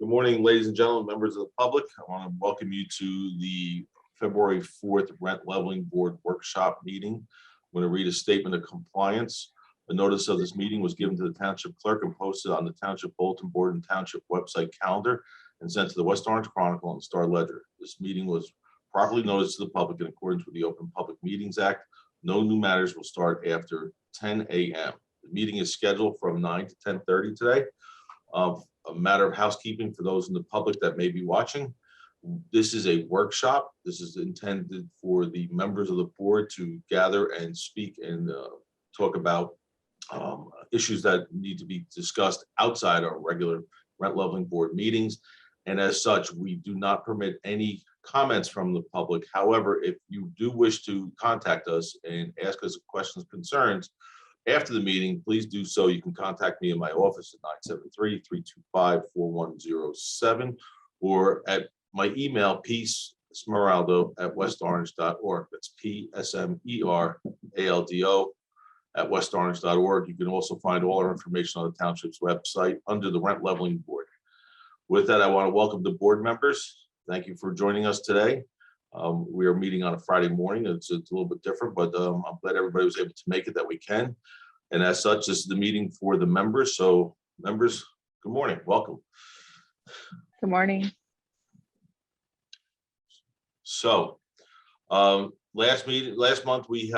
Good morning, ladies and gentlemen, members of the public. I want to welcome you to the February 4th Rent Leveling Board Workshop meeting. I'm going to read a statement of compliance. The notice of this meeting was given to the Township Clerk and posted on the Township Bulletin Board and Township website calendar and sent to the West Orange Chronicle and Star Ledger. This meeting was properly noticed to the public in accordance with the Open Public Meetings Act. No new matters will start after 10 a.m. The meeting is scheduled from 9 to 10:30 today. A matter of housekeeping for those in the public that may be watching. This is a workshop. This is intended for the members of the board to gather and speak and talk about issues that need to be discussed outside our regular rent leveling board meetings. And as such, we do not permit any comments from the public. However, if you do wish to contact us and ask us questions, concerns, after the meeting, please do so. You can contact me in my office at 973-325-4107 or at my email, peace.smeraldo@westorange.org. That's PSMERALDO@westorange.org. You can also find all our information on the township's website under the Rent Leveling Board. With that, I want to welcome the board members. Thank you for joining us today. We are meeting on a Friday morning. It's a little bit different, but I'm glad everybody was able to make it that we can. And as such, this is the meeting for the members. So members, good morning, welcome. Good morning. So last month we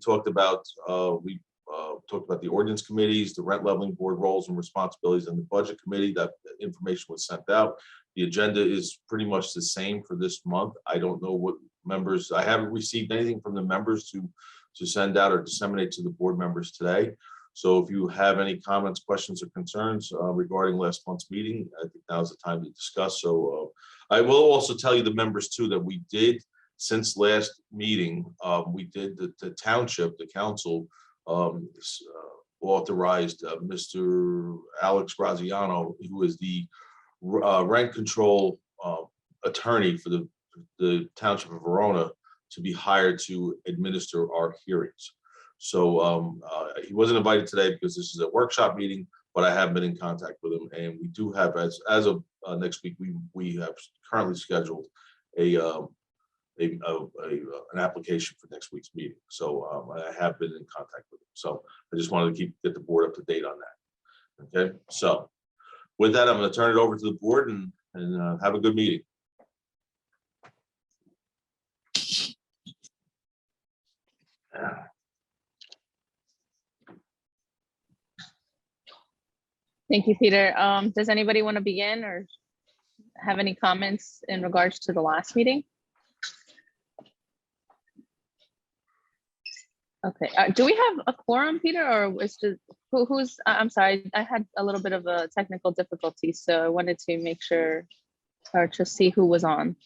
talked about the ordinance committees, the rent leveling board roles and responsibilities, and the budget committee. That information was sent out. The agenda is pretty much the same for this month. I don't know what members, I haven't received anything from the members to send out or disseminate to the board members today. So if you have any comments, questions, or concerns regarding last month's meeting, I think now's the time to discuss. So I will also tell you, the members too, that we did, since last meeting, we did the township, the council authorized Mr. Alex Graziano, who is the rent control attorney for the township of Verona, to be hired to administer our hearings. So he wasn't invited today because this is a workshop meeting, but I have been in contact with him, and we do have, as of next week, we have currently scheduled an application for next week's meeting. So I have been in contact with him. So I just wanted to get the board up to date on that. Okay, so with that, I'm going to turn it over to the board and have a good meeting. Thank you, Peter. Does anybody want to begin or have any comments in regards to the last meeting? Okay, do we have a quorum, Peter, or is just who's, I'm sorry, I had a little bit of a technical difficulty, so I wanted to make sure or to see who was on.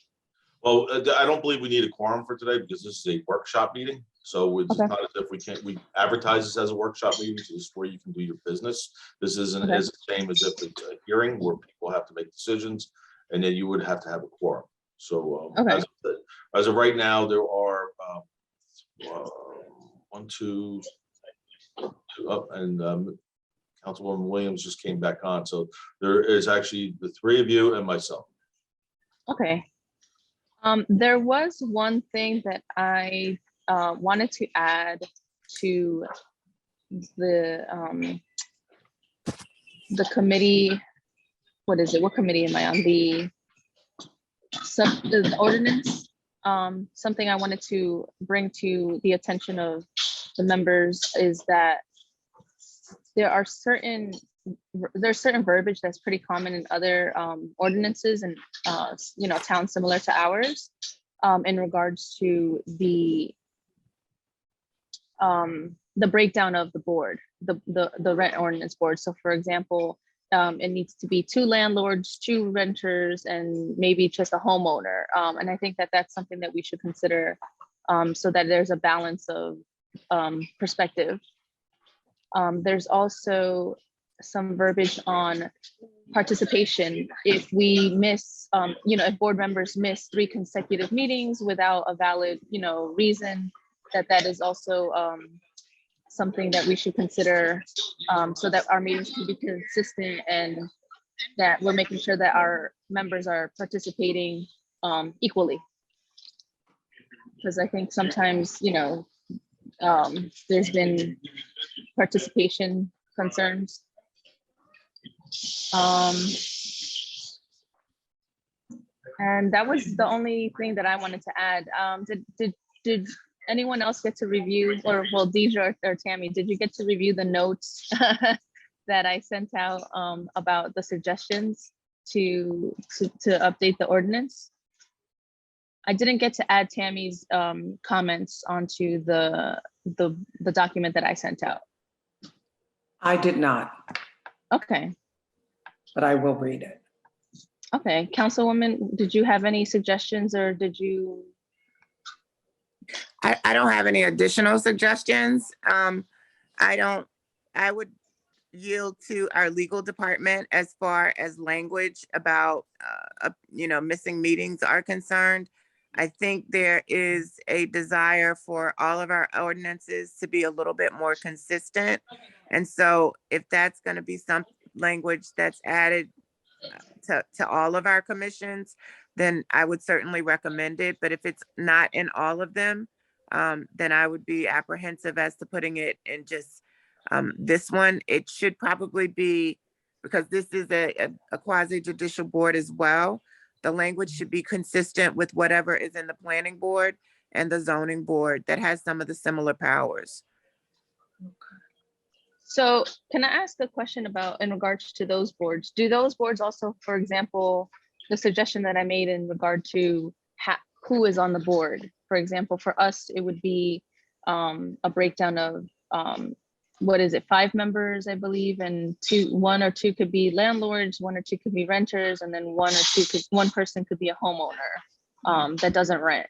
Well, I don't believe we need a quorum for today because this is a workshop meeting. So it's not as if we advertise this as a workshop meeting, so this is where you can do your business. This isn't as the same as if it's a hearing where people have to make decisions, and then you would have to have a quorum. So as of right now, there are one, two up, and Councilwoman Williams just came back on. So there is actually the three of you and myself. Okay. There was one thing that I wanted to add to the committee. What is it? What committee am I on? The ordinance. Something I wanted to bring to the attention of the members is that there's certain verbiage that's pretty common in other ordinances and towns similar to ours in regards to the breakdown of the board, the rent ordinance board. So for example, it needs to be 2 landlords, 2 renters, and maybe just a homeowner. And I think that that's something that we should consider so that there's a balance of perspective. There's also some verbiage on participation. If we miss, if board members miss 3 consecutive meetings without a valid, reason, that is also something that we should consider so that our meetings can be consistent and that we're making sure that our members are participating equally. Because I think sometimes, there's been participation concerns. And that was the only thing that I wanted to add. Did anyone else get to review, or well, Deidre or Tammy, did you get to review the notes that I sent out about the suggestions to update the ordinance? I didn't get to add Tammy's comments onto the document that I sent out. I did not, Okay. but I will read it. Okay, Councilwoman, did you have any suggestions, or did you? I don't have any additional suggestions. I would yield to our legal department as far as language about, missing meetings are concerned. I think there is a desire for all of our ordinances to be a little bit more consistent. And so if that's going to be some language that's added to all of our commissions, then I would certainly recommend it. But if it's not in all of them, then I would be apprehensive as to putting it in just this one. It should probably be, because this is a quasi judicial board as well, the language should be consistent with whatever is in the planning board and the zoning board that has some of the similar powers. So can I ask a question about, in regards to those boards? Do those boards also, for example, the suggestion that I made in regard to who is on the board? For example, for us, it would be a breakdown of, 5 members, I believe, and 1 or 2 could be landlords, 1 or 2 could be renters, and then 1 person could be a homeowner that doesn't rent.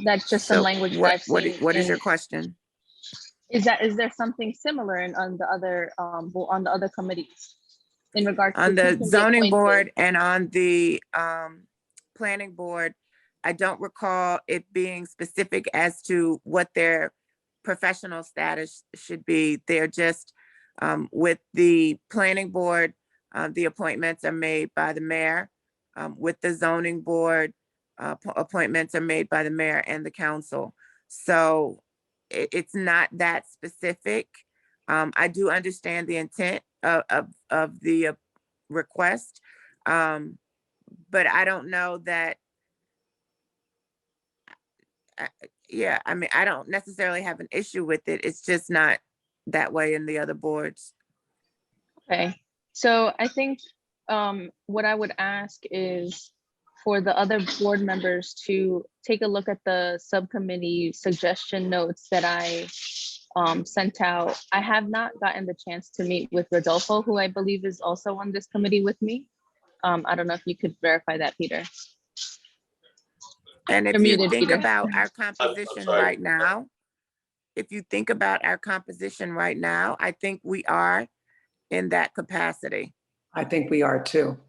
That's just some language that I've seen. What is your question? Is there something similar on the other committees in regard to On the zoning appointed? board and on the planning board? I don't recall it being specific as to what their professional status should be. They're just with the planning board, the appointments are made by the mayor. With the zoning board, appointments are made by the mayor and the council. So it's not that specific. I do understand the intent of the request, but I don't know that. I don't necessarily have an issue with it. It's just not that way in the other boards. Okay, so I think what I would ask is for the other board members to take a look at the subcommittee suggestion notes that I sent out. I have not gotten the chance to meet with Rodolfo, who I believe is also on this committee with me. I don't know if you could verify that, Peter. And if You're you muted, think Peter. about our composition right now, I think we are in that capacity. I think we are too.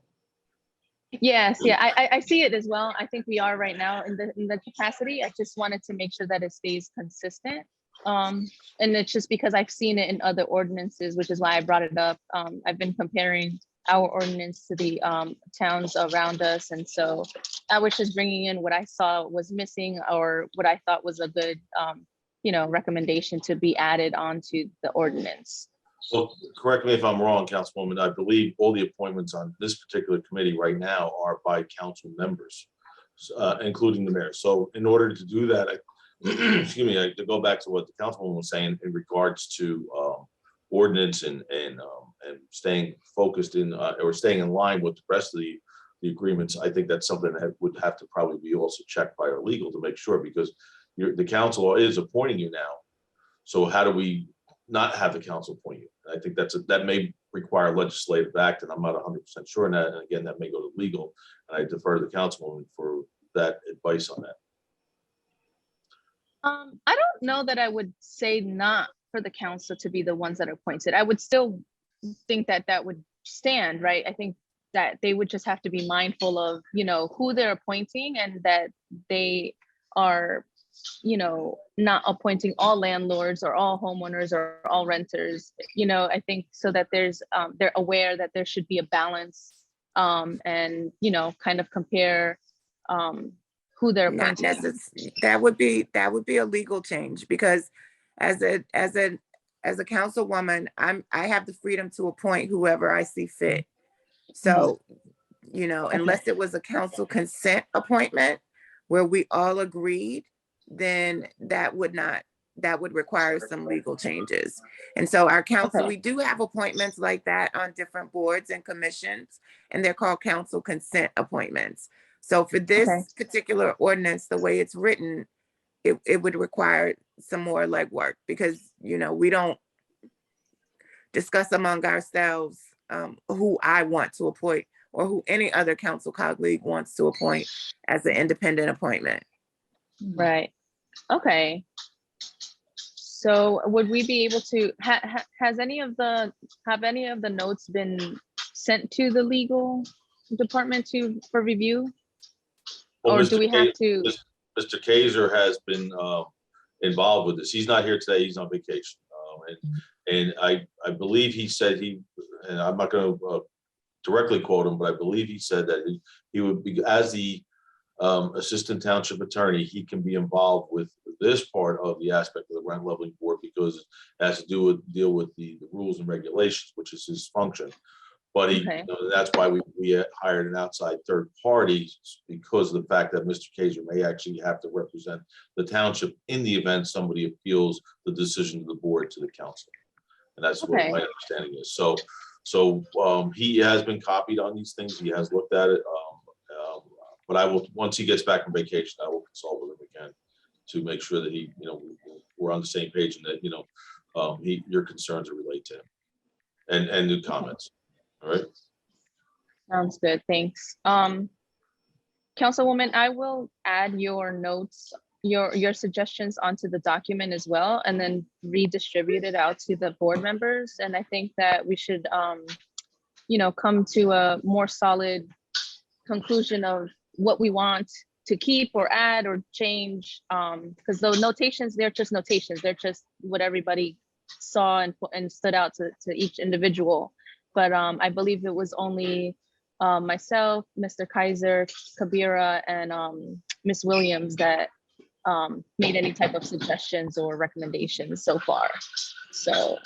Yes, yeah, I see it as well. I think we are right now in the capacity. I just wanted to make sure that it stays consistent. And it's just because I've seen it in other ordinances, which is why I brought it up. I've been comparing our ordinance to the towns around us. And so I was just bringing in what I saw was missing, or what I thought was a good, recommendation to be added onto the ordinance. So correct me if I'm wrong, Councilwoman, I believe all the appointments on this particular committee right now are by council members, including the mayor. So in order to do that, excuse me, to go back to what the Councilwoman was saying in regards to ordinance and staying focused in or staying in line with the rest of the agreements, I think that's something that would have to probably be also checked by our legal to make sure, because the council is appointing you now. So how do we not have the council appoint you? I think that may require legislative act, and I'm not 100% sure on that. And again, that may go to legal, and I defer to the councilwoman for that advice on that. I don't know that I would say not for the council to be the ones that are appointed. I would still think that would stand, right? I think that they would just have to be mindful of, who they're appointing, and that they are not appointing all landlords or all homeowners or all renters, I think so that they're aware that there should be a balance, and, kind of compare who they're Not appointing. necessarily, that would be a legal change, because as a councilwoman, I have the freedom to appoint whoever I see fit. So, unless it was a council consent appointment where we all agreed, then that would require some legal changes. And so our council, Okay. we do have appointments like that on different boards and commissions, and they're called council consent appointments. So for this Okay. particular ordinance, the way it's written, it would require some more legwork, because, we don't discuss among ourselves who I want to appoint or who any other council colleague wants to appoint as an independent appointment. Right. Okay. So would we be able to, have any of the notes been sent to the legal department for review? Well, Or do we have to? Mr. Kaiser has been involved with this. He's not here today. He's on vacation. And I believe he said and I'm not going to directly quote him, but I believe he said that he would be, as the assistant township attorney, he can be involved with this part of the aspect of the rent leveling board, because it has to deal with the rules and regulations, which is his function. But Okay. that's why we hired an outside third party, because of the fact that Mr. Kaiser may actually have to represent the township in the event somebody appeals the decision of the board to the council. And that's what Okay. my understanding is. So he has been copied on these things. He has looked at it. But I will, once he gets back from vacation, I will consult with him again to make sure that we're on the same page, and that, your concerns are relayed to him, and new comments. All right. Sounds good. Thanks. Councilwoman, I will add your notes, your suggestions onto the document as well, and then redistribute it out to the board members. And I think that we should, come to a more solid conclusion of what we want to keep or add or change. Because the notations, they're just notations. They're just what everybody saw and stood out to each individual. But I believe it was only myself, Mr. Kaiser, Kabira, and Ms. Williams that made any type of suggestions or recommendations so far. So.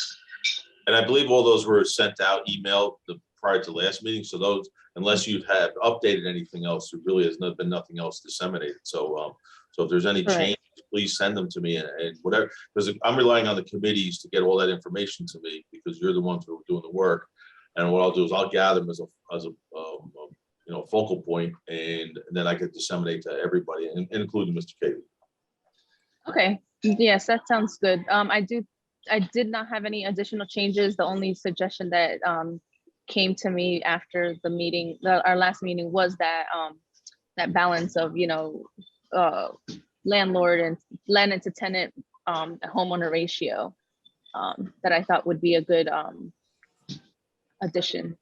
And I believe all those were sent out, emailed prior to last meeting. So those, unless you have updated anything else, there really has been nothing else disseminated. So if there's any change, please send them to me, and whatever, because I'm relying on the committees to get all that information to me, because you're the ones who are doing the work. And what I'll do is I'll gather them as a focal point, and then I can disseminate to everybody, including Mr. Katie. Okay. Yes, that sounds good. I did not have any additional changes. The only suggestion that came to me after the meeting, our last meeting, was that that balance of landlord and landlord to tenant homeowner ratio that I thought would be a good addition.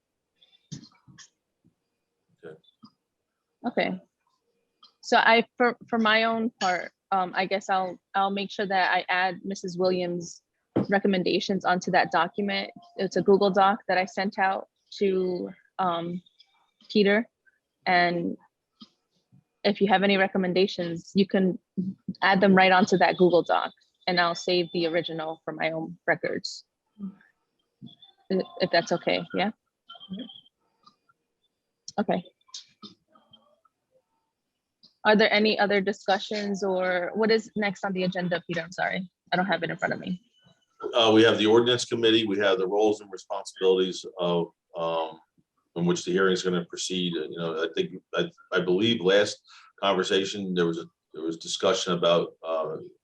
Okay. So for my own part, I guess I'll make sure that I add Mrs. Williams' recommendations onto that document. It's a Google Doc that I sent out to Peter. And if you have any recommendations, you can add them right onto that Google Doc, and I'll save the original for my own records. If that's okay, yeah? Okay. Are there any other discussions, or what is next on the agenda, Peter? I'm sorry, I don't have it in front of me. We have the ordinance committee. We have the roles and responsibilities of in which the hearing is going to proceed. I believe last conversation there was discussion about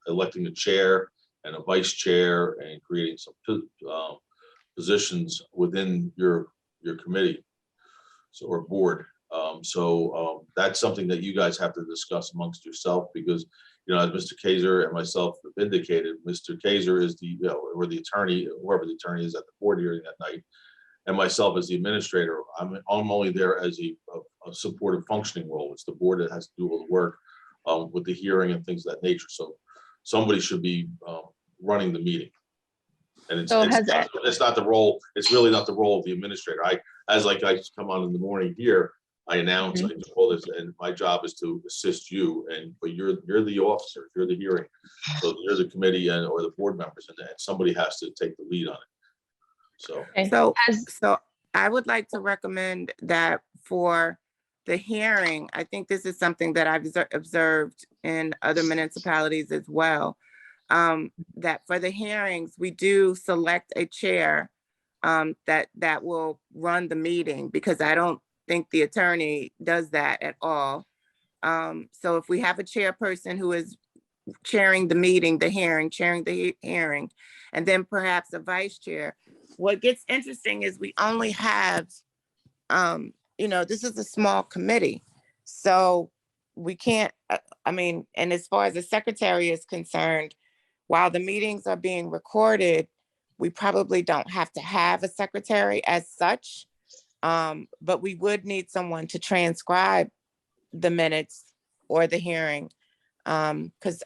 electing a chair and a vice chair and creating some positions within your committee, or board. That's something that you guys have to discuss amongst yourself, because as Mr. Kaiser and myself have indicated, Mr. Kaiser is or the attorney, whoever the attorney is at the board hearing that night, and myself as the administrator. I'm only there as a supportive functioning role. It's the board that has to do all the work with the hearing and things of that nature. So somebody should be running the meeting. And So has that- it's not the role, it's really not the role of the administrator. I come on in the morning here, I announce, I do all this, and my job is to assist you, but you're the officer, you're the hearing. So you're the committee or the board members, and somebody has to take the lead on it. So. Okay. So I would like to recommend that for the hearing, I think this is something that I've observed in other municipalities as well, that for the hearings, we do select a chair that will run the meeting, because I don't think the attorney does that at all. So if we have a chairperson who is chairing the meeting, chairing the hearing, and then perhaps a vice chair. What gets interesting is we only have, this is a small committee. So we can't, and as far as the secretary is concerned, while the meetings are being recorded, we probably don't have to have a secretary as such. But we would need someone to transcribe the minutes or the hearing. Because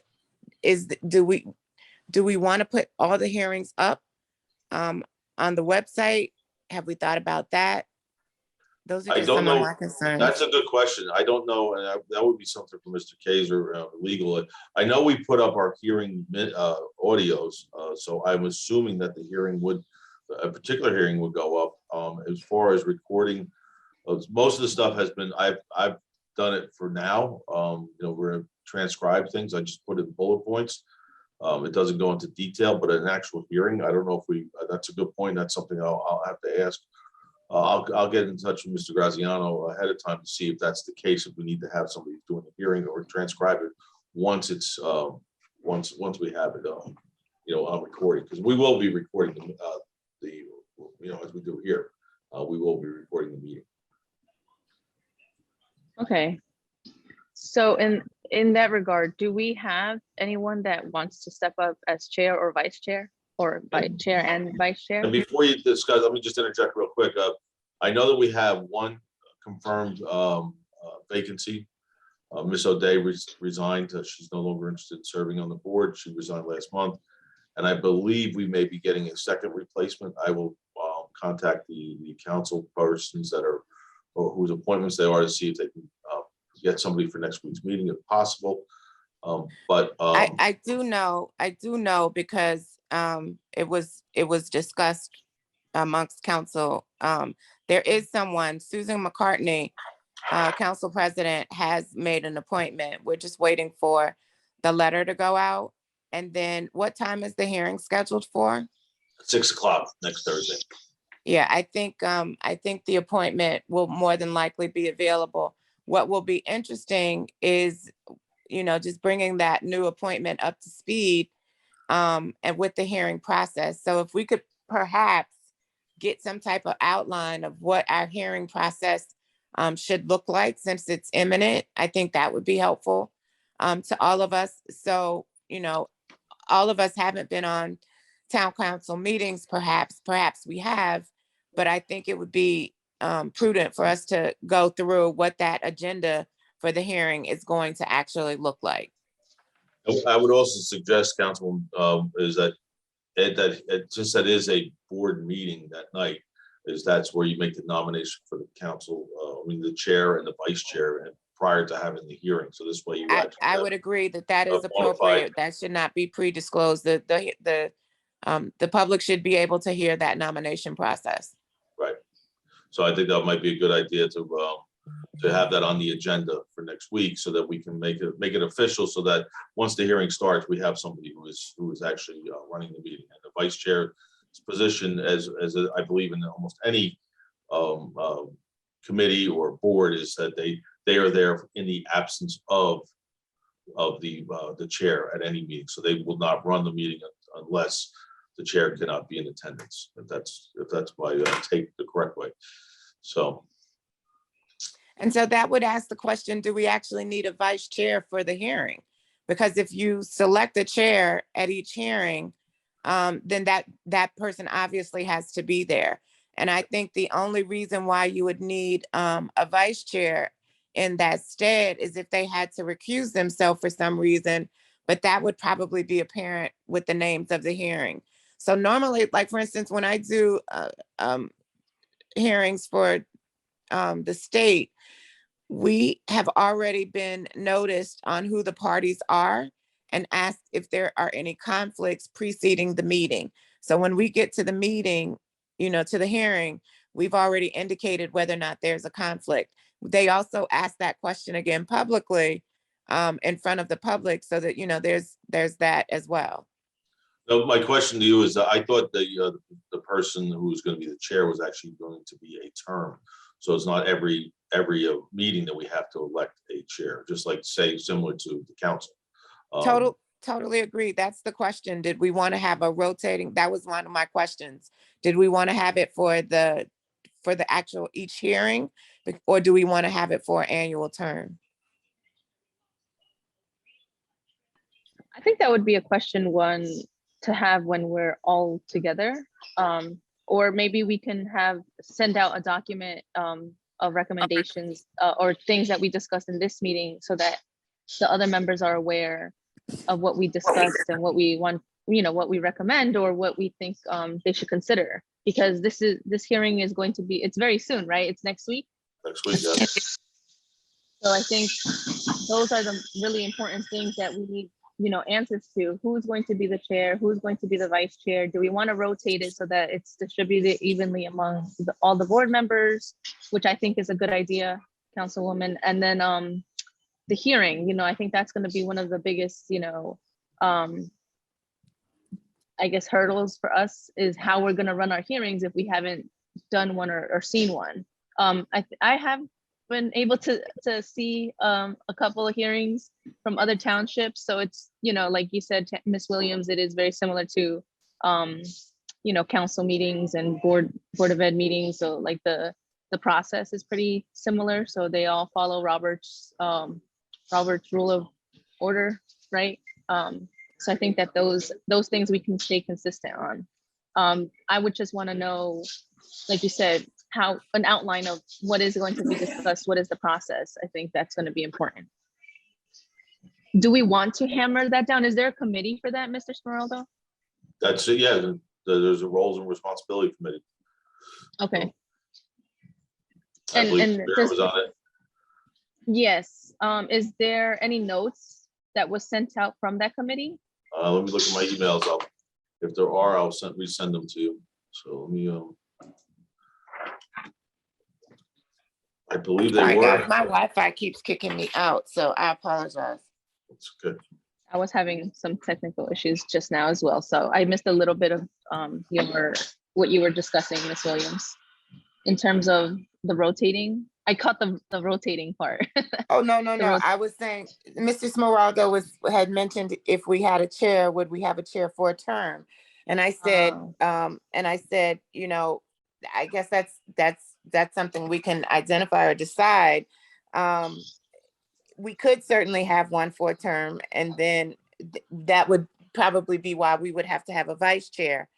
do we want to put all the hearings up on the website? Have we thought about that? Those are just some of my concerns. That's a good question. I don't know, and that would be something for Mr. Kaiser, legal. I know we put up our hearing audios, so I'm assuming that a particular hearing would go up. As far as recording, most of the stuff has been, I've done it for now. We're gonna transcribe things. I just put in bullet points. It doesn't go into detail, but an actual hearing, I don't know if that's a good point. That's something I'll have to ask. I'll get in touch with Mr. Graziano ahead of time to see if that's the case, if we need to have somebody doing a hearing or transcribe it once once we have it, on recording, because we will be recording as we do here, we will be recording the meeting. Okay. So in that regard, do we have anyone that wants to step up as chair or vice chair, or chair and vice chair? And before you discuss, let me just interject real quick. I know that we have one confirmed vacancy. Ms. O'Day resigned. She's no longer interested in serving on the board. She resigned last month. And I believe we may be getting a second replacement. I will contact the council persons or whose appointments they are, to see if they can get somebody for next week's meeting if possible. I do know because it was discussed amongst council. There is someone, Susan McCartney, council president, has made an appointment. We're just waiting for the letter to go out. And then what time is the hearing scheduled for? 6 o'clock next Thursday. Yeah, I think the appointment will more than likely be available. What will be interesting is, just bringing that new appointment up to speed, and with the hearing process. So if we could perhaps get some type of outline of what our hearing process should look like, since it's imminent, I think that would be helpful to all of us. So, all of us haven't been on town council meetings, perhaps we have, but I think it would be prudent for us to go through what that agenda for the hearing is going to actually look like. I would also suggest, Councilman, is that since that is a board meeting that night, that's where you make the nomination for the council, the chair and the vice chair, and prior to having the hearing. So this way I would agree that is appropriate. That should not be pre-disclosed. The public should be able to hear that nomination process. Right. So I think that might be a good idea to have that on the agenda for next week, so that we can make it official, so that once the hearing starts, we have somebody who is actually running the meeting. And the vice chair's position, as I believe in almost any committee or board, is that they are there in the absence of the chair at any meeting. So they will not run the meeting unless the chair cannot be in attendance. If that's my take the correct way. And so that would ask the question, do we actually need a vice chair for the hearing? Because if you select a chair at each hearing, then that person obviously has to be there. And I think the only reason why you would need a vice chair in that stead is if they had to recuse themselves for some reason, but that would probably be apparent with the names of the hearing. So normally, like for instance, when I do hearings for the state, we have already been noticed on who the parties are and asked if there are any conflicts preceding the meeting. So when we get to the meeting, to the hearing, we've already indicated whether or not there's a conflict. They also ask that question again publicly in front of the public so that, there's that as well. No, my question to you is, I thought the person who was going to be the chair was actually going to be a term. So it's not every meeting that we have to elect a chair, just like say similar to the council. Totally agree. That's the question. Did we want to have a rotating? That was one of my questions. Did we want to have it for the actual each hearing, or do we want to have it for an annual term? I think that would be a question one to have when we're all together. Or maybe we can send out a document of recommendations or things that we discussed in this meeting so that the other members are aware of what we discussed and what we want, what we recommend or what we think they should consider. Because this hearing is going to be, it's very soon, right? It's next week. Next week, yeah. So I think those are the really important things that we need, answers to. Who's going to be the chair? Who's going to be the vice chair? Do we want to rotate it so that it's distributed evenly among all the board members, which I think is a good idea, Councilwoman. And then the hearing, I think that's going to be one of the biggest, I guess, hurdles for us is how we're going to run our hearings if we haven't done one or seen one. I have been able to see a couple of hearings from other townships. So it's, like you said, Ms. Williams, it is very similar to, council meetings and board of ed meetings. So like the process is pretty similar. So they all follow Robert's rule of order, right? So I think that those things we can stay consistent on. I would just want to know, like you said, how an outline of what is going to be discussed, what is the process. I think that's going to be important. Do we want to hammer that down? Is there a committee for that, Mr. Smeraldo? That's it, yeah. There's a roles and responsibility committee. Okay. I believe And Sarah was on it. Yes. Is there any notes that was sent out from that committee? Let me look at my emails. If there are, I'll resend them to you. So let me. I believe they Sorry, were. guys, my Wi-Fi keeps kicking me out, so I apologize. It's good. I was having some technical issues just now as well, so I missed a little bit of what you were discussing, Ms. Williams, in terms of the rotating. I caught the rotating part. Oh, no. I was saying, Mr. Smeraldo had mentioned if we had a chair, would we have a chair for a term? And I said, I guess that's something we can identify or decide. We could certainly have one for a term, and then that would probably be why we would have to have a vice chair.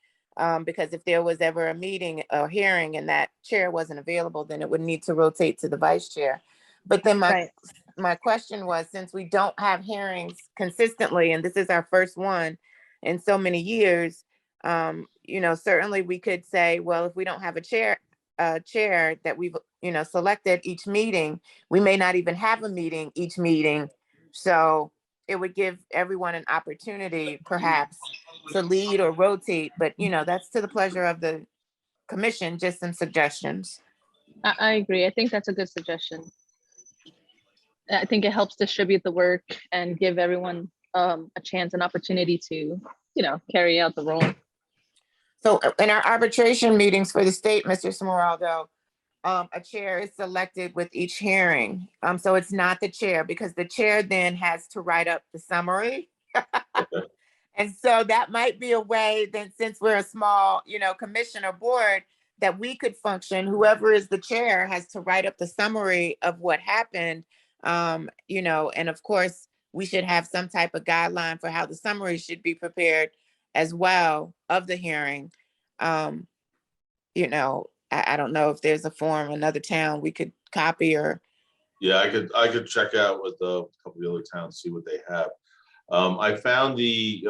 Because if there was ever a meeting or hearing and that chair wasn't available, then it would need to rotate to the vice chair. But then my question was, since we don't have hearings consistently, and this is our first one in so many years, certainly we could say, well, if we don't have a chair that we've, selected each meeting, we may not even have a meeting each meeting. So it would give everyone an opportunity perhaps to lead or rotate, but that's to the pleasure of the commission, just some suggestions. I agree. I think that's a good suggestion. I think it helps distribute the work and give everyone a chance, an opportunity to, carry out the role. So in our arbitration meetings for the state, Mr. Smeraldo, a chair is selected with each hearing. So it's not the chair, because the chair then has to write up the summary. And so that might be a way that, since we're a small, commission or board, that we could function. Whoever is the chair has to write up the summary of what happened, and of course, we should have some type of guideline for how the summary should be prepared as well of the hearing. I don't know if there's a form, another town we could copy or Yeah, I could check out with a couple of the other towns, see what they have. I found the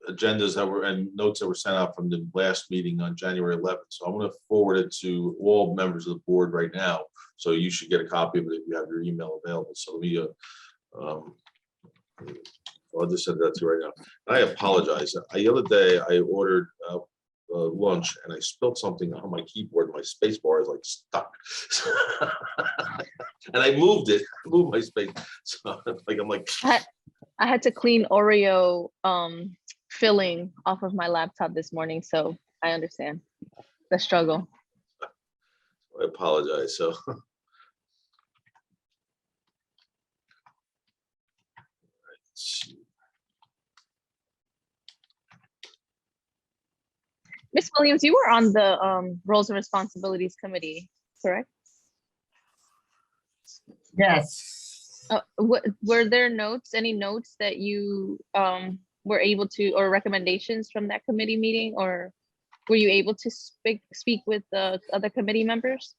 agendas that were and notes that were sent out from the last meeting on January 11th. So I'm going to forward it to all members of the board right now. So you should get a copy of it if you have your email available. So let me, I'll just send that to you right now. I apologize. The other day I ordered lunch and I spilled something on my keyboard. My space bar is like stuck. And I moved it, moved my space. So I'm like, I had to clean Oreo filling off of my laptop this morning, so I understand the struggle. I apologize. So Ms. Williams, you were on the Roles and Responsibilities Committee, correct? Yes. Were there notes, any notes that you were able to, or recommendations from that committee meeting, or were you able to speak with the other committee members?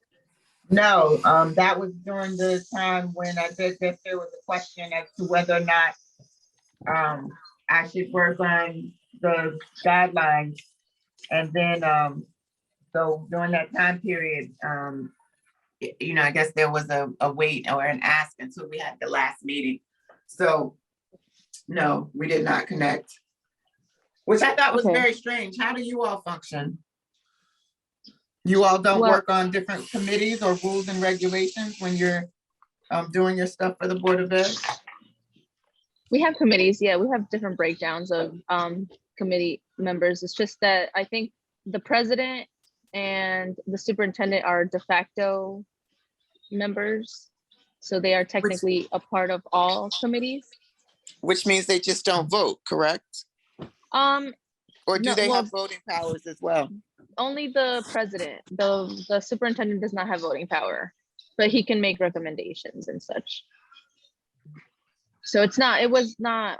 No, that was during the time when I said that there was a question as to whether or not I should work on the guidelines. And then, so during that time period, you know, I guess there was a wait or an ask until we had the last meeting. So no, we did not connect, which I thought was very strange. How do you all function? You all don't work on different committees or rules and regulations when you're doing your stuff for the Board of Ed? We have committees, yeah, we have different breakdowns of committee members. It's just that I think the president and the superintendent are de facto members. So they are technically a part of all committees. Which means they just don't vote, correct? Or do they have voting powers as well? Only the president. The superintendent does not have voting power, but he can make recommendations and such. So it was not,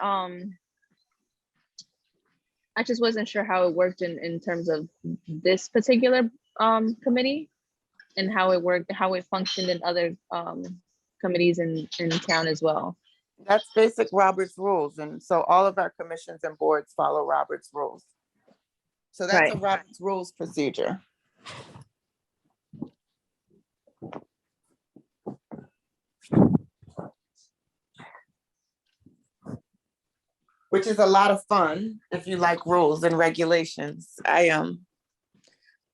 I just wasn't sure how it worked in terms of this particular committee and how it worked, how it functioned in other committees in town as well. That's basic Robert's rules. And so all of our commissions and boards follow Robert's rules. So that's a Robert's rules procedure. Which is a lot of fun if you like rules and regulations. I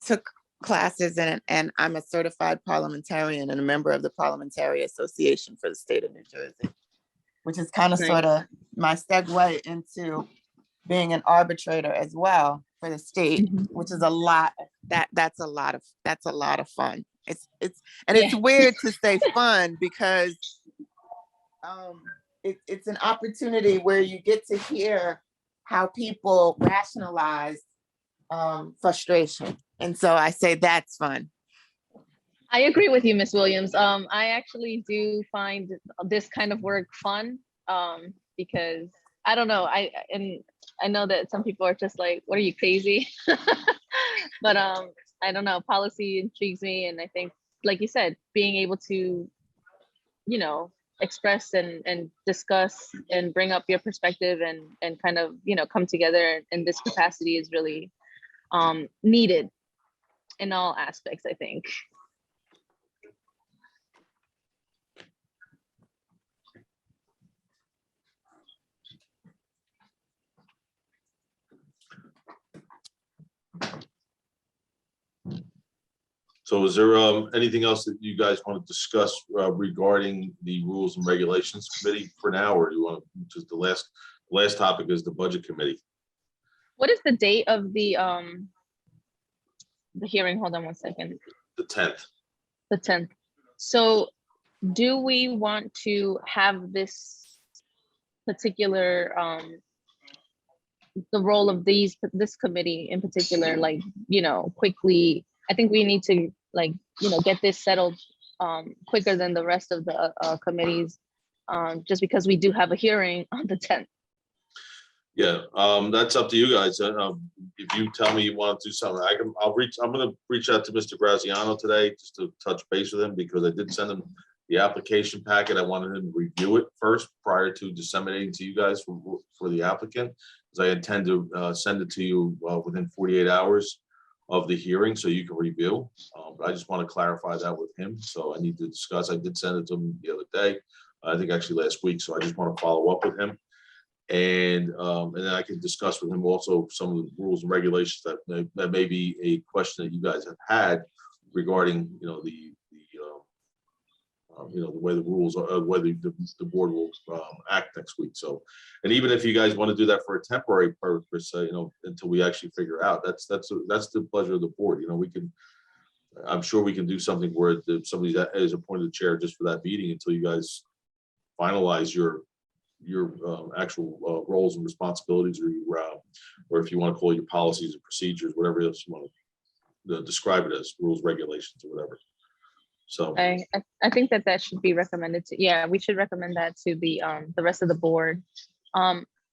took classes in it, and I'm a certified parliamentarian and a member of the Parliamentary Association for the state of New Jersey, which is kind of sort of my segue into being an arbitrator as well for the state, which is a lot. That's a lot of fun. It's weird to say fun because it's an opportunity where you get to hear how people rationalize frustration. And so I say that's fun. I agree with you, Ms. Williams. I actually do find this kind of work fun because I don't know. I know that some people are just like, what are you, crazy? But I don't know, policy intrigues me. And I think, like you said, being able to, you know, express and discuss and bring up your perspective and kind of, you know, come together in this capacity is really needed in all aspects, I think. So is there anything else that you guys want to discuss regarding the Rules and Regulations Committee for now, or do you want to just the last topic is the Budget Committee? What is the date of the hearing? Hold on one second. The 10th. The 10th. So do we want to have this particular the role of this committee in particular, like, you know, quickly? I think we need to, like, you know, get this settled quicker than the rest of the committees, just because we do have a hearing on the 10th. Yeah, that's up to you guys. If you tell me you want to do something, I'm going to reach out to Mr. Graziano today just to touch base with him, because I did send him The application packet, I wanted him to review it first prior to disseminating to you guys for the applicant. Because I intend to send it to you within 48 hours of the hearing, so you can review. But I just want to clarify that with him. So I need to discuss. I did send it to him the other day, I think actually last week. So I just want to follow up with him. And then I can discuss with him also some of the rules and regulations that may be a question that you guys have had regarding, the way the rules are, whether the board will act next week. So, and even if you guys want to do that for a temporary purpose, until we actually figure out, that's the pleasure of the board. I'm sure we can do something where somebody that is appointed chair just for that meeting until you guys finalize your actual roles and responsibilities, or if you want to call it your policies and procedures, whatever else you want to describe it as, rules, regulations, or whatever. So I think that should be recommended to, yeah, we should recommend that to the rest of the board.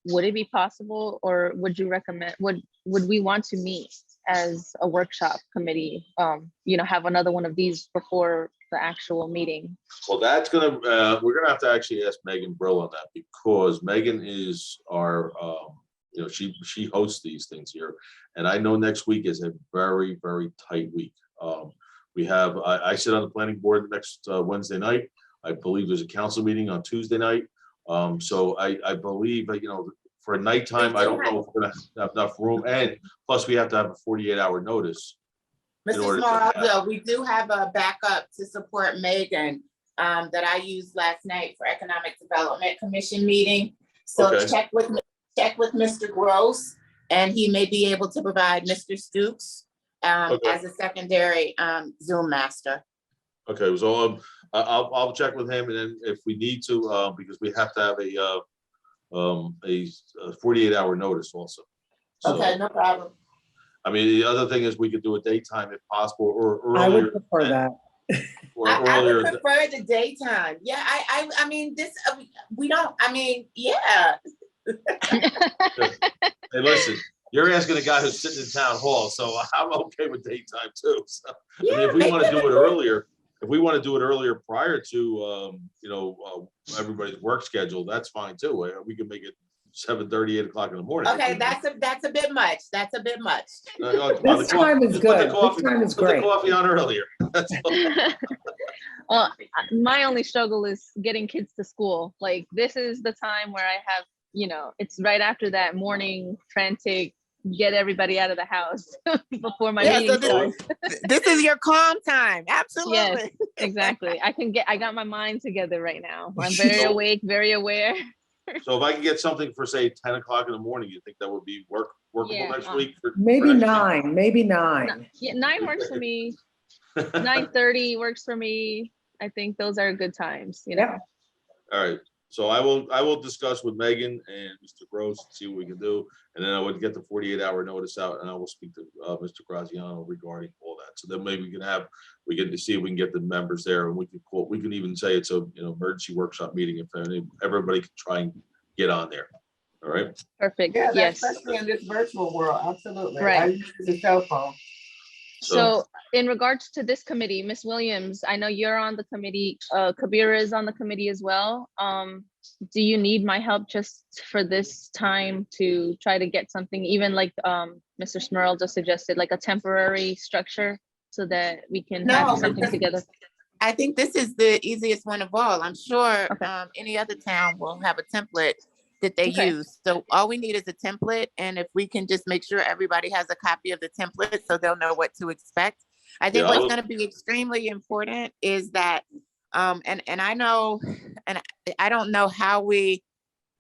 Would it be possible, or would you recommend, would we want to meet as a workshop committee, have another one of these before the actual meeting? Well, we're gonna have to actually ask Megan Brill on that, because Megan is our, she hosts these things here. And I know next week is a very, very tight week. I sit on the planning board next Wednesday night. I believe there's a council meeting on Tuesday night. So I believe, for a nighttime, I don't know if we're gonna have enough room. And plus we have to have a 48-hour notice. Mr. Small, we do have a backup to support Megan that I used last night for Economic Development Commission meeting. So Okay. check with Mr. Gross, and he may be able to provide Mr. Stooks Okay. as a secondary Zoom master. Okay, so I'll check with him, and then if we need to, because we have to have a 48-hour notice also. So, Okay, no problem. I mean, the other thing is we could do a daytime if possible, or I earlier. would prefer that. Or I earlier. would prefer the daytime. Yeah, I mean, this, we don't, I mean, yeah. Hey, listen, you're asking a guy who's sitting in town hall, so I'm okay with daytime too. So, I mean, if we want to do it earlier, prior to, everybody's work schedule, that's fine too. We can make it 7:30, 8 o'clock in the morning. Okay, that's a bit much. That's a bit much. This time is good. This time is Put the great. coffee on earlier. That's all. Well, my only struggle is getting kids to school. Like, this is the time where I have, it's right after that morning frantic, get everybody out of the house before my meeting starts. This is your calm time. Absolutely. Yes, exactly. I got my mind together right now. I'm very awake, very aware. So if I can get something for, say, 10 o'clock in the morning, you think that would be workable Yeah, next week? Maybe 9, maybe 9. Yeah, 9 works for me. 9:30 works for me. I think those are good times, Yeah. All right, so I will discuss with Megan and Mr. Gross, see what we can do, and then I would get the 48-hour notice out, and I will speak to Mr. Graziano regarding all that. So then maybe we can see if we can get the members there, and we can even say it's a emergency workshop meeting if everybody can try and get on there. All right. Perfect. Yeah, Yes. especially in this virtual world, absolutely. Right. I use the cell phone. So in regards to this committee, Ms. Williams, I know you're on the committee, Kabir is on the committee as well. Do you need my help just for this time to try to get something, even like Mr. Smurl just suggested, like a temporary structure so that we can have something together? I think this is the easiest one of all. I'm sure Okay. any other town will have a template that they use. So all we need is a template. And if we can just make sure everybody has a copy of the template so they'll know what to expect. I think what's going to be extremely important is that, and I know, and I don't know how we,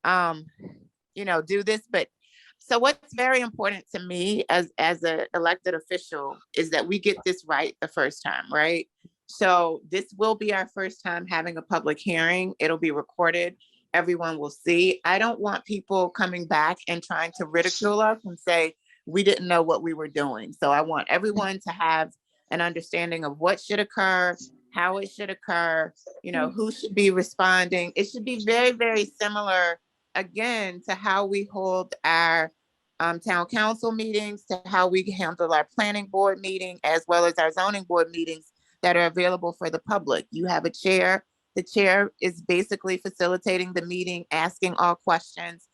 do this, but so what's very important to me as an elected official is that we get this right the first time, right? So this will be our first time having a public hearing. It'll be recorded. Everyone will see. I don't want people coming back and trying to ridicule us and say, we didn't know what we were doing. So I want everyone to have an understanding of what should occur, how it should occur, who should be responding. It should be very, very similar, again, to how we hold our town council meetings, to how we handle our planning board meeting, as well as our zoning board meetings that are available for the public. You have a chair, The chair is basically facilitating the meeting, asking all questions,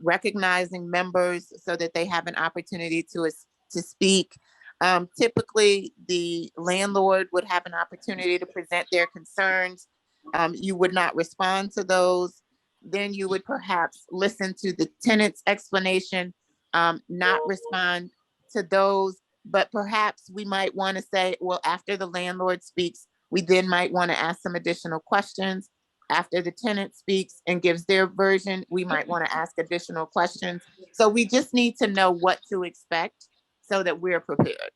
recognizing members so that they have an opportunity to speak. Typically, the landlord would have an opportunity to present their concerns. You would not respond to those. Then you would perhaps listen to the tenant's explanation, not respond to those, but perhaps we might want to say, well, after the landlord speaks, we then might want to ask some additional questions. After the tenant speaks and gives their version, we might want to ask additional questions. So we just need to know what to expect so that we're prepared.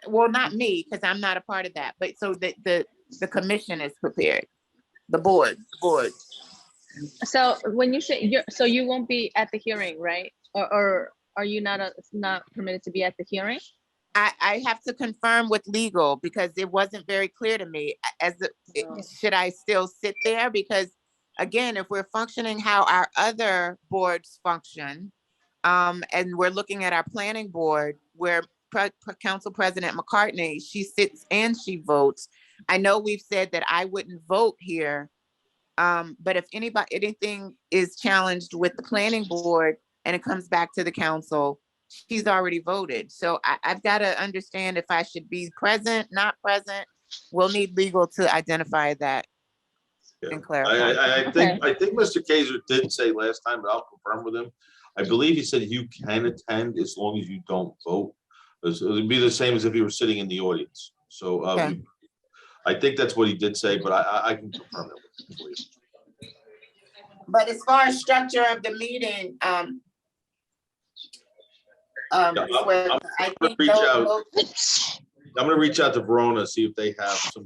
Well, not me, because I'm not a part of that, but so that the commission is prepared, the board. So when you say so you won't be at the hearing, right? Or are you not permitted to be at the hearing? I have to confirm with legal because it wasn't very clear to me should I still sit there? Because again, if we're functioning how our other boards function, and we're looking at our planning board where Council President McCartney, she sits and she votes. I know we've said that I wouldn't vote here, but if anything is challenged with the planning board and it comes back to the council, she's already voted. So I've got to understand if I should be present, not present. We'll need legal to identify that and clarify. I think Mr. Kaiser did say last time, but I'll confirm with him. I believe he said you can attend as long as you don't vote. It would be the same as if you were sitting in the audience. So Okay. I think that's what he did say, but I can confirm it for you. But as far as structure of the meeting, I'm going to reach out to Verona, see if they have some,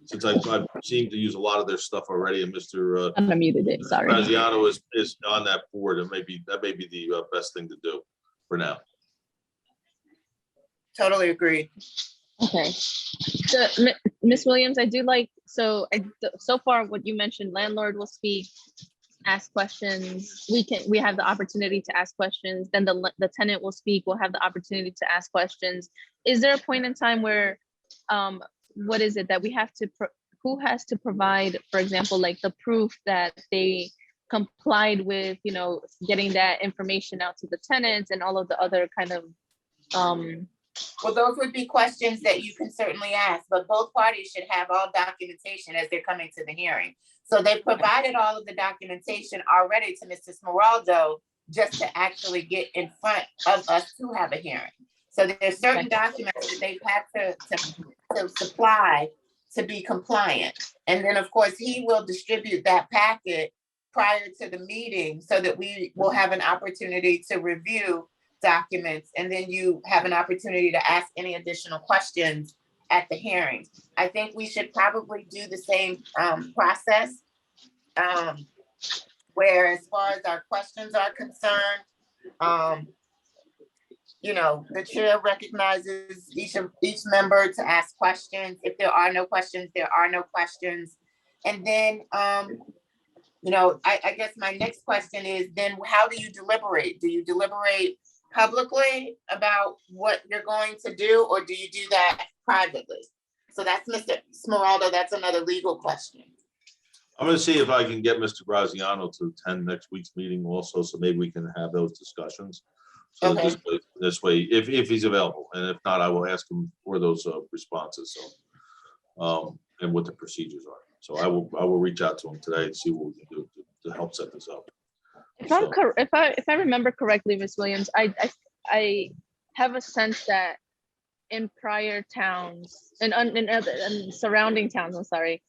since I've seemed to use a lot of their stuff already, and Mr. I'm unmuted it, sorry. Graziano is on that board, and that may be the best thing to do for now. Totally agree. Okay. So, Ms. Williams, I do like, so far what you mentioned, landlord will speak, ask questions. We have the opportunity to ask questions. Then the tenant will speak. We'll have the opportunity to ask questions. Is there a point in time where, what is it that we have to, who has to provide, for example, like the proof that they complied with, getting that information out to the tenants and all of the other kind of, well, those would be questions that you can certainly ask, but both parties should have all documentation as they're coming to the hearing. So they provided all of the documentation already to Mr. Smeraldo just to actually get in front of us to have a hearing. So there's certain documents that they've had to supply to be compliant. And then of course, he will distribute that packet prior to the meeting so that we will have an opportunity to review documents, and then you have an opportunity to ask any additional questions at the hearing. I think we should probably do the same process where as far as our questions are concerned, the chair recognizes each member to ask questions. If there are no questions, there are no questions. And then, I guess my next question is then how do you deliberate? Do you deliberate publicly about what you're going to do, or do you do that privately? So that's Mr. Smeraldo. That's another legal question. I'm going to see if I can get Mr. Graziano to attend next week's meeting also, so maybe we can have those discussions. So Okay. this way, if he's available, and if not, I will ask him for those responses. So, and what the procedures are. So I will reach out to him today and see what we can do to help set this up. if I remember correctly, Ms. Williams, I have a sense that in prior towns and surrounding towns, I'm sorry,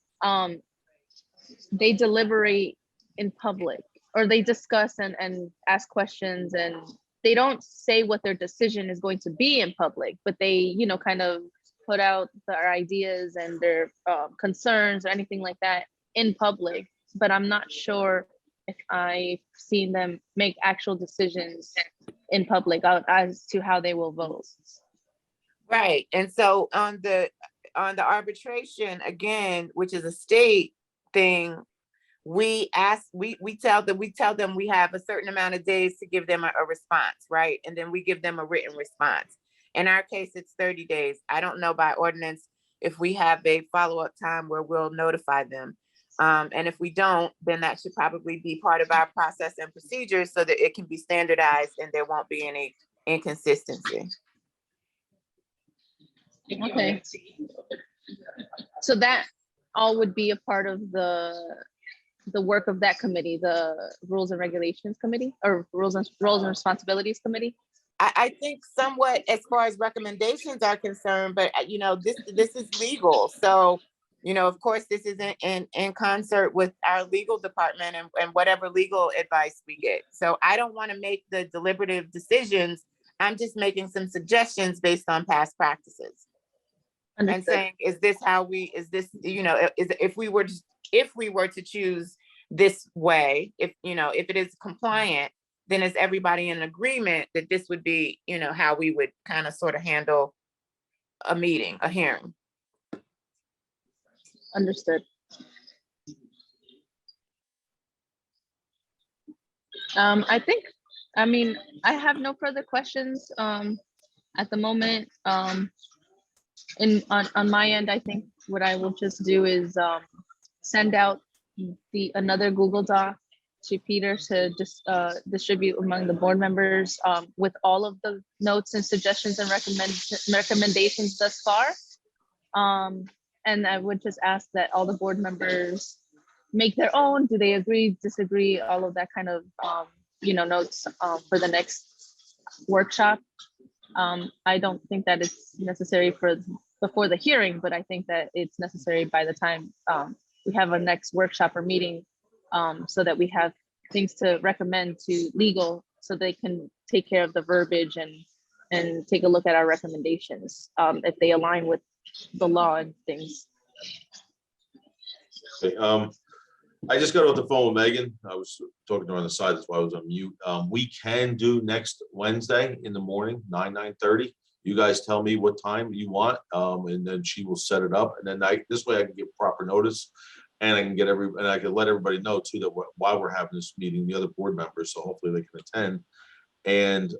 they deliberate in public, or they discuss and ask questions, and they don't say what their decision is going to be in public, but they, kind of put out their ideas and their concerns or anything like that in public. But I'm not sure if I've seen them make actual decisions in public as to how they will vote. Right. And so on the arbitration, again, which is a state thing, we tell them we have a certain amount of days to give them a response, right? And then we give them a written response. In our case, it's 30 days. I don't know by ordinance if we have a follow-up time where we'll notify them. And if we don't, then that should probably be part of our process and procedures so that it can be standardized and there won't be any inconsistency. Okay. So that all would be a part of the work of that committee, the Rules and Regulations Committee, or Roles and Responsibilities Committee? I think somewhat as far as recommendations are concerned, but you know, this is legal. So, you know, of course, this is in concert with our legal department and whatever legal advice we get. So I don't want to make the deliberative decisions. I'm just making some suggestions based on past practices. Understood. And saying, is this, you know, if we were to choose this way, if, you know, if it is compliant, then is everybody in agreement that this would be, you know, how we would kind of sort of handle a meeting, a hearing? Understood. I mean, I have no further questions at the moment. On my end, I think what I will just do is send out another Google Doc to Peter to just distribute among the board members with all of the notes and suggestions and recommendations thus far. And I would just ask that all the board members make their own. Do they agree, disagree, all of that kind of you know, notes for the next workshop. I don't think that it's necessary before the hearing, but I think that it's necessary by the time we have a next workshop or meeting, so that we have things to recommend to legal so they can take care of the verbiage and take a look at our recommendations if they align with the law and things. Okay, I just got off the phone with Megan. I was talking to her on the side, that's why I was on mute. We can do next Wednesday in the morning, 9:30. You guys tell me what time you want, and then she will set it up. And then this way I can give proper notice, and I can let everybody know too that while we're having this meeting, the other board members, so hopefully they can attend. And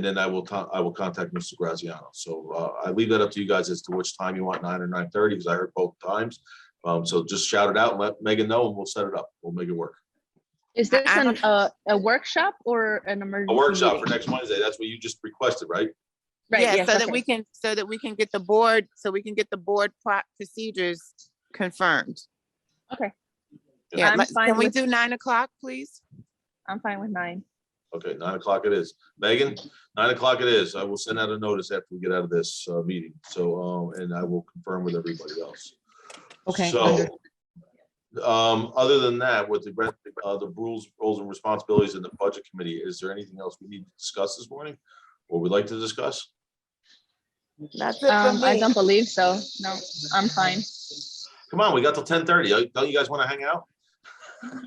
then I will contact Mr. Graziano. So I leave that up to you guys as to which time you want, 9 or 9:30, because I heard both times. So just shout it out and let Megan know, and we'll set it up. We'll make it work. Is this a workshop or an emergency? A workshop meeting? for next Wednesday. That's what you just requested, right? Right. Yeah, Yes, so that okay. we can get the board procedures confirmed. Okay. Yeah, I'm fine can we with- do 9 o'clock, please? I'm fine with 9. Okay, 9 o'clock it is. Megan, 9 o'clock it is. I will send out a notice after we get out of this meeting. So, and I will confirm with everybody else. Okay. So, other than that, with the rules and responsibilities in the budget committee, is there anything else we need to discuss this morning, or we'd like to discuss? That's it for I me. don't believe so. No, I'm fine. Come on, we got till 10:30. Don't you guys want to hang out?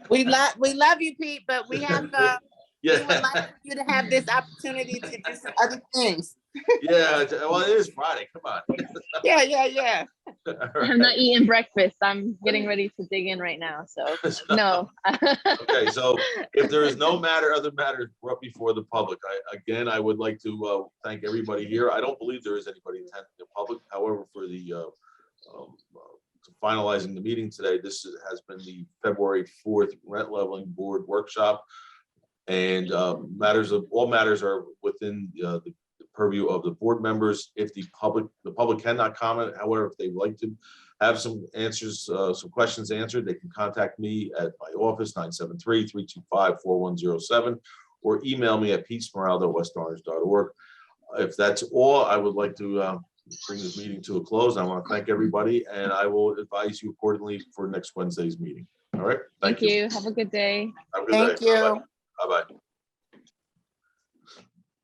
We love you, Pete, but we have we would like Yeah. for you to have this opportunity to do some other things. Yeah. Well, it is Friday. Come on. Yeah. All I'm right. not eating breakfast. I'm getting ready to dig in right now. So no. Okay, so if there is no other matter brought before the public, I would like to thank everybody here. I don't believe there is anybody attending the public. However, for the finalizing the meeting today, this has been the February 4th Rent Leveling Board Workshop. And all matters are within the purview of the board members. If the public cannot comment, however, if they would like to have some answers, some questions answered, they can contact me at my office, 973-325-4107, or email me at petesmeraldo@westorange.org. If that's all, I would like to bring this meeting to a close. I want to thank everybody, and I will advise you accordingly for next Wednesday's meeting. All right. Thank you. Have a good day. Have a good day. Thank you. Bye-bye.